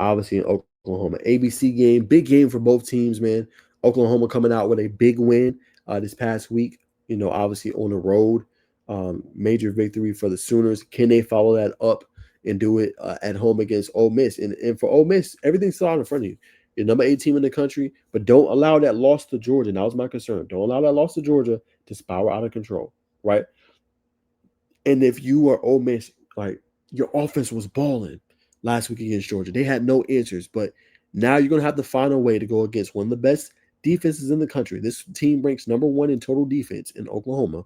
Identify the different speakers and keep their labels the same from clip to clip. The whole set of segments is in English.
Speaker 1: obviously in Oklahoma. ABC game, big game for both teams, man. Oklahoma coming out with a big win this past week, obviously on the road. Major victory for the Sooners. Can they follow that up and do it at home against Ole Miss? And for Ole Miss, everything's still out in front of you. You're number 8 team in the country, but don't allow that loss to Georgia. And that was my concern. Don't allow that loss to Georgia to spiral out of control, right? And if you are Ole Miss, like your offense was balling last week against Georgia, they had no answers. But now you're gonna have to find a way to go against one of the best defenses in the country. This team ranks number 1 in total defense in Oklahoma.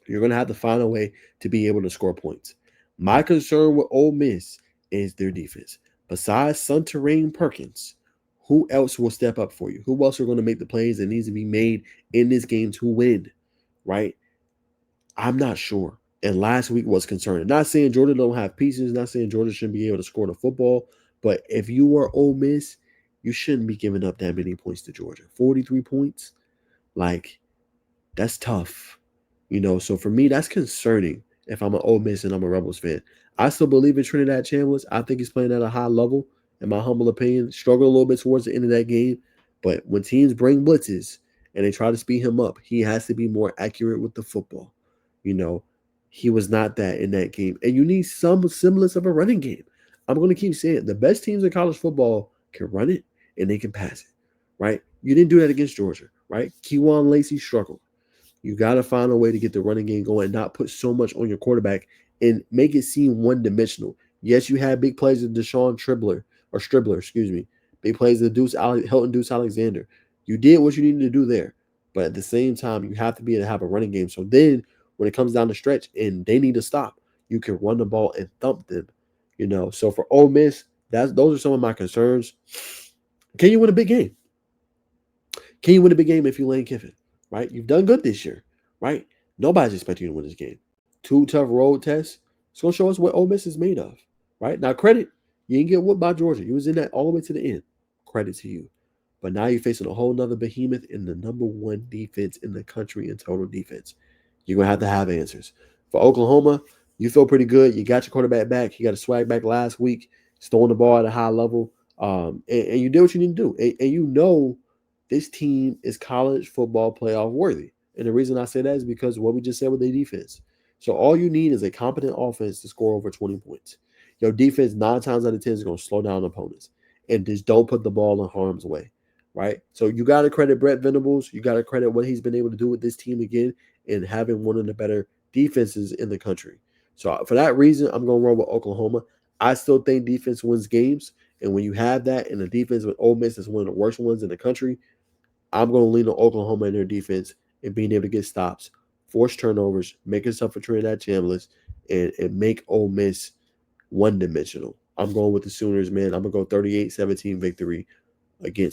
Speaker 1: You're gonna have to find a way to be able to score points. My concern with Ole Miss is their defense. Besides Sunterrain Perkins, who else will step up for you? Who else are going to make the plays that needs to be made in this game to win? Right? I'm not sure. And last week was concerning. Not saying Georgia don't have pieces, not saying Georgia shouldn't be able to score the football, but if you are Ole Miss, you shouldn't be giving up that many points to Georgia. 43 points, like that's tough. So for me, that's concerning if I'm an Ole Miss and I'm a Rebels fan. I still believe in Trinidad Chambliss. I think he's playing at a high level, in my humble opinion. Struggled a little bit towards the end of that game. But when teams bring blitzes and they try to speed him up, he has to be more accurate with the football. You know, he was not that in that game. And you need some semblance of a running game. I'm going to keep saying it. The best teams in college football can run it and they can pass it, right? You didn't do that against Georgia, right? Kewan Lacey struggled. You got to find a way to get the running game going and not put so much on your quarterback and make it seem one dimensional. Yes, you had big plays of Deshaun Stribler, excuse me. Big plays of Hilton Deuce Alexander. You did what you needed to do there. But at the same time, you have to be able to have a running game. So then when it comes down the stretch and they need to stop, you can run the ball and thump them. So for Ole Miss, those are some of my concerns. Can you win a big game? Can you win a big game if you Lane Kiffin? Right? You've done good this year, right? Nobody's expecting you to win this game. 2 tough road tests. It's gonna show us what Ole Miss is made of, right? Now, credit, you didn't get whooped by Georgia. You was in that all the way to the end. Credit to you. But now you're facing a whole nother behemoth in the number 1 defense in the country in total defense. You're gonna have answers. For Oklahoma, you feel pretty good. You got your quarterback back. You got a swag back last week. He's throwing the ball at a high level. And you did what you need to do. And this team is college football playoff worthy. And the reason I say that is because of what we just said with their defense. So all you need is a competent offense to score over 20 points. Your defense 9 times out of 10 is going to slow down opponents. And just don't put the ball in harm's way. Right? So you got to credit Brett Venables. You got to credit what he's been able to do with this team again and having one of the better defenses in the country. So for that reason, I'm going to roll with Oklahoma. I still think defense wins games. And when you have that in a defense with Ole Miss is one of the worst ones in the country, I'm going to lean on Oklahoma in their defense and being able to get stops, force turnovers, make it tough for Trinidad Chambliss, and make Ole Miss one-dimensional. I'm going with the Sooners, man. I'm going to go 38-17 victory against